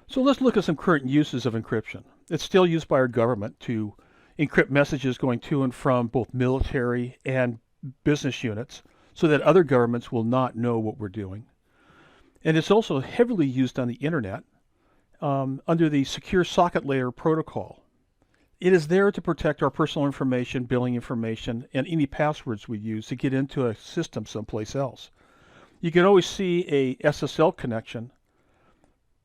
So let's look at some current uses of encryption. It's still used by our government to encrypt messages going to and from both military and business units so that other governments will not know what we're doing. And it's also heavily used on the internet under the secure socket layer protocol. It is there to protect our personal information, billing information, and any passwords we use to get into a system someplace else. You can always see a SSL connection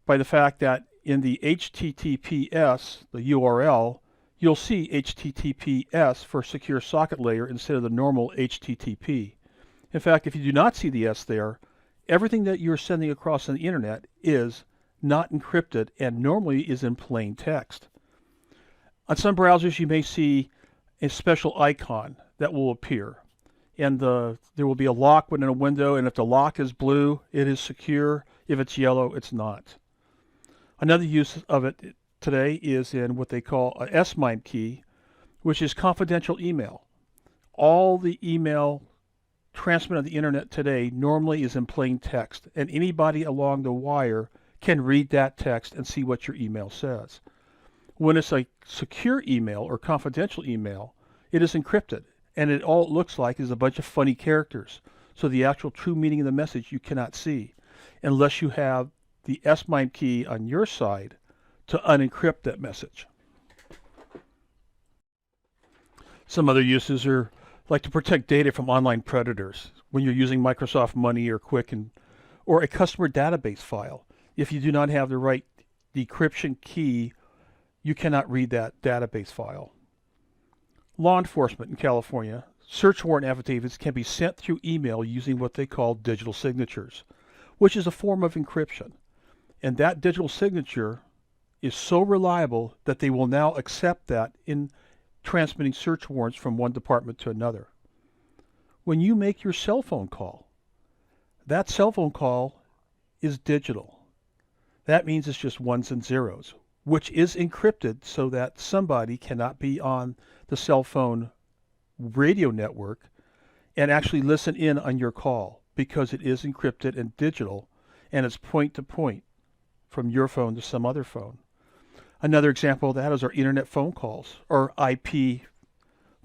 by the fact that in the HTTPS, the URL, you'll see HTTPS for secure socket layer instead of the normal HTTP. In fact, if you do not see the S there, everything that you're sending across on the internet is not encrypted and normally is in plain text. On some browsers, you may see a special icon that will appear, and there will be a lock within a window, and if the lock is blue, it is secure. If it's yellow, it's not. Another use of it today is in what they call a S-MIME key, which is confidential email. All the email transmitted on the internet today normally is in plain text, and anybody along the wire can read that text and see what your email says. When it's a secure email or confidential email, it is encrypted, and all it looks like is a bunch of funny characters. So the actual true meaning of the message you cannot see unless you have the S-MIME key on your side to unencrypt that message. Some other uses are like to protect data from online predators when you're using Microsoft Money or Quicken or a customer database file. If you do not have the right decryption key, you cannot read that database file. Law enforcement in California, search warrant affidavits can be sent through email using what they call digital signatures, which is a form of encryption. And that digital signature is so reliable that they will now accept that in transmitting search warrants from one department to another. When you make your cell phone call, that cell phone call is digital. That means it's just ones and zeros, which is encrypted so that somebody cannot be on the cell phone radio network and actually listen in on your call because it is encrypted and digital and it's point to point from your phone to some other phone. Another example of that is our internet phone calls or IP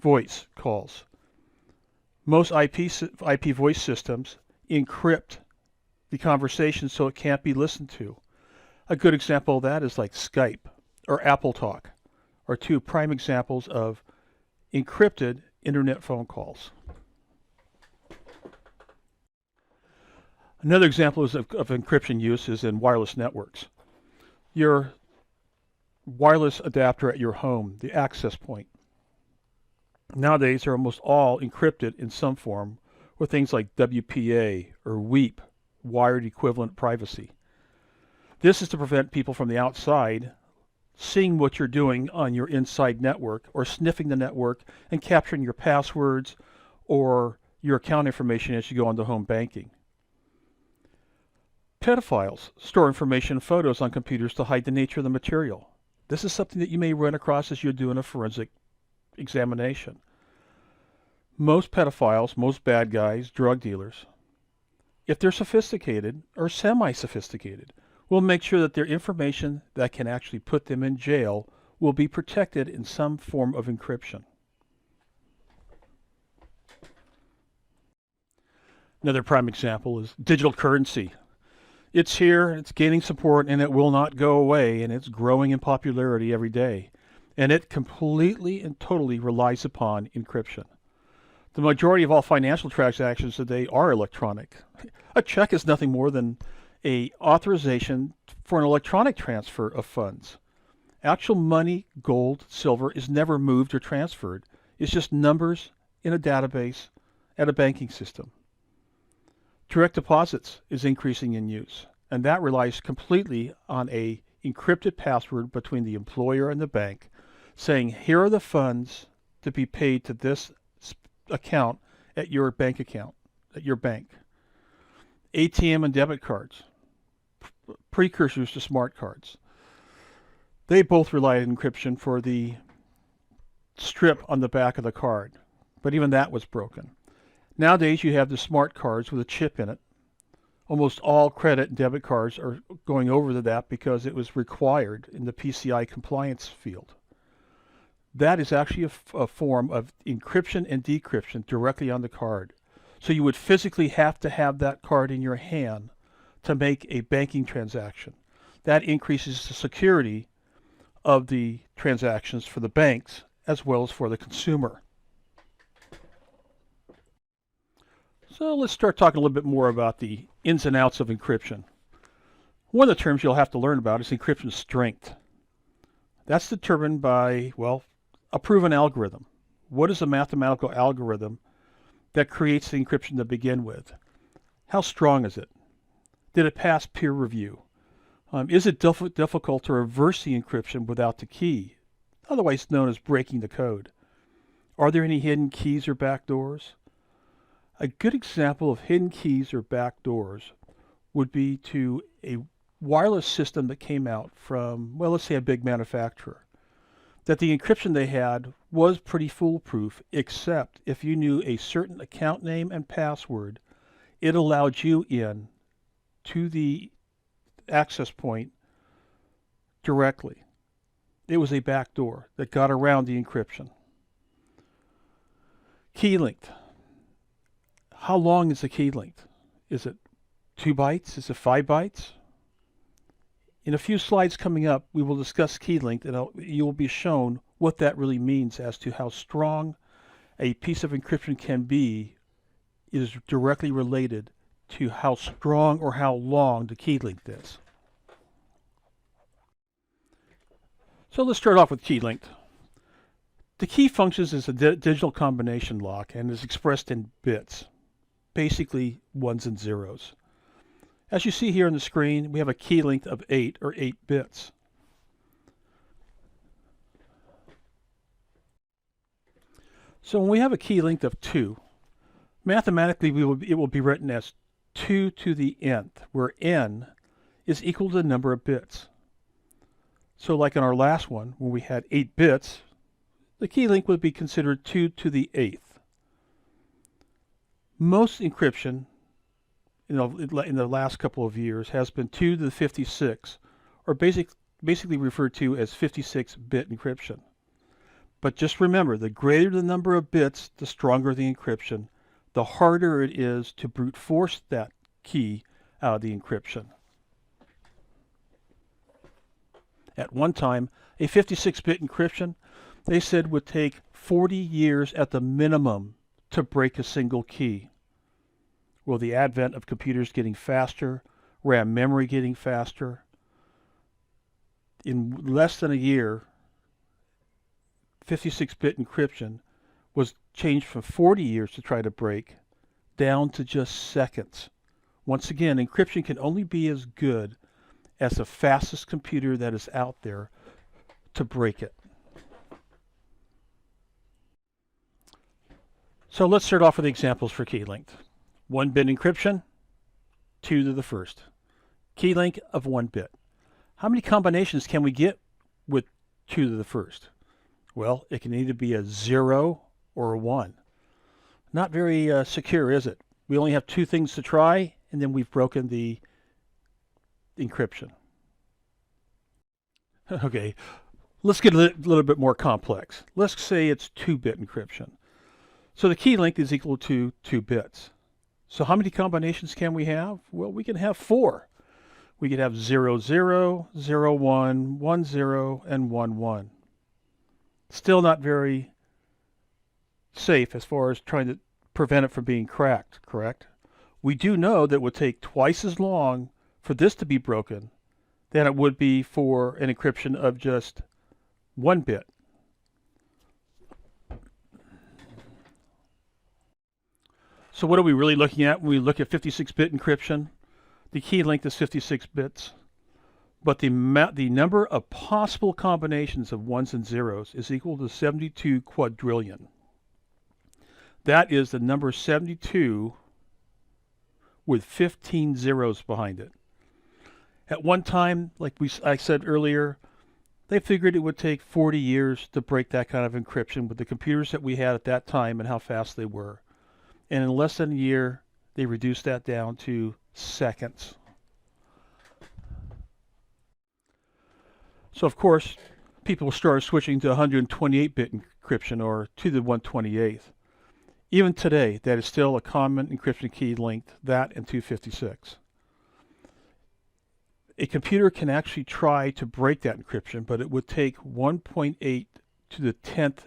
voice calls. Most IP voice systems encrypt the conversation so it can't be listened to. A good example of that is like Skype or Apple Talk are two prime examples of encrypted internet phone calls. Another example of encryption use is in wireless networks. Your wireless adapter at your home, the access point. Nowadays, they're almost all encrypted in some form with things like WPA or WEAP, wired equivalent privacy. This is to prevent people from the outside seeing what you're doing on your inside network or sniffing the network and capturing your passwords or your account information as you go onto home banking. Pedophiles store information and photos on computers to hide the nature of the material. This is something that you may run across as you're doing a forensic examination. Most pedophiles, most bad guys, drug dealers, if they're sophisticated or semi-sophisticated, will make sure that their information that can actually put them in jail will be protected in some form of encryption. Another prime example is digital currency. It's here, it's gaining support, and it will not go away, and it's growing in popularity every day. And it completely and totally relies upon encryption. The majority of all financial transactions today are electronic. A check is nothing more than an authorization for an electronic transfer of funds. Actual money, gold, silver is never moved or transferred. It's just numbers in a database at a banking system. Direct deposits is increasing in use, and that relies completely on a encrypted password between the employer and the bank saying, here are the funds to be paid to this account at your bank account, at your bank. ATM and debit cards, precursors to smart cards. They both rely on encryption for the strip on the back of the card, but even that was broken. Nowadays you have the smart cards with a chip in it. Almost all credit and debit cards are going over to that because it was required in the PCI compliance field. That is actually a form of encryption and decryption directly on the card. So you would physically have to have that card in your hand to make a banking transaction. That increases the security of the transactions for the banks as well as for the consumer. So let's start talking a little bit more about the ins and outs of encryption. One of the terms you'll have to learn about is encryption strength. That's determined by, well, a proven algorithm. What is a mathematical algorithm that creates the encryption to begin with? How strong is it? Did it pass peer review? Is it difficult to reverse the encryption without the key, otherwise known as breaking the code? Are there any hidden keys or backdoors? A good example of hidden keys or backdoors would be to a wireless system that came out from, well, let's say a big manufacturer, that the encryption they had was pretty foolproof, except if you knew a certain account name and password, it allowed you in to the access point directly. It was a backdoor that got around the encryption. Key linked. How long is the key linked? Is it 2 bytes? Is it 5 bytes? In a few slides coming up, we will discuss key linked, and you will be shown what that really means as to how strong a piece of encryption can be is directly related to how strong or how long the key linked is. So let's start off with key linked. The key functions as a digital combination lock and is expressed in bits, basically ones and zeros. As you see here on the screen, we have a key length of 8 or 8 bits. So when we have a key length of 2, mathematically it will be written as 2 to the nth, where n is equal to the number of bits. So like in our last one, when we had 8 bits, the key length would be considered 2 to the 8th. Most encryption in the last couple of years has been 2 to the 56, or basically referred to as 56-bit encryption. But just remember, the greater the number of bits, the stronger the encryption, the harder it is to brute force that key out of the encryption. At one time, a 56-bit encryption, they said, would take 40 years at the minimum to break a single key. Well, the advent of computers getting faster, RAM memory getting faster, in less than a year, 56-bit encryption was changed from 40 years to try to break down to just seconds. Once again, encryption can only be as good as the fastest computer that is out there to break it. So let's start off with examples for key length. 1-bit encryption, 2 to the first. Key length of 1 bit. How many combinations can we get with 2 to the first? Well, it can either be a 0 or a 1. Not very secure, is it? We only have 2 things to try, and then we've broken the encryption. Okay, let's get a little bit more complex. Let's say it's 2-bit encryption. So the key length is equal to 2 bits. So how many combinations can we have? Well, we can have 4. We could have 0, 0, 0, 1, 1, 0, and 1, 1. Still not very safe as far as trying to prevent it from being cracked, correct? We do know that it would take twice as long for this to be broken than it would be for an encryption of just 1 bit. So what are we really looking at when we look at 56-bit encryption? The key length is 56 bits, but the number of possible combinations of ones and zeros is equal to 72 quadrillion. That is the number 72 with 15 zeros behind it. At one time, like I said earlier, they figured it would take 40 years to break that kind of encryption with the computers that we had at that time and how fast they were. And in less than a year, they reduced that down to seconds. So of course, people started switching to 128-bit encryption or to the 128th. Even today, that is still a common encryption key linked, that and 256. A computer can actually try to break that encryption, but it would take 1.8 to the 10th,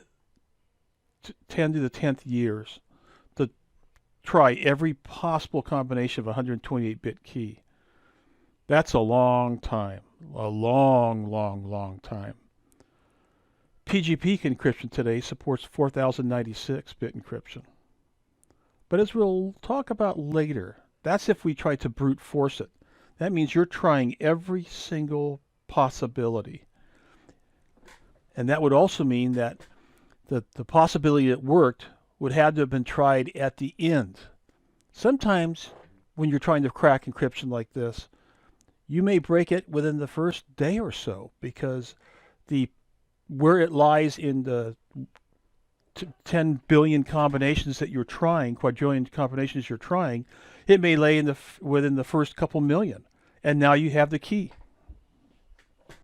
10 to the 10th years to try every possible combination of a 128-bit key. That's a long time, a long time. PGP encryption today supports 4096-bit encryption. But as we'll talk about later, that's if we try to brute force it. That means you're trying every single possibility. And that would also mean that the possibility that worked would have to have been tried at the end. Sometimes when you're trying to crack encryption like this, you may break it within the first day or so because where it lies in the 10 billion combinations that you're trying, quadrillion combinations you're trying, it may lay within the first couple million. And now you have the key.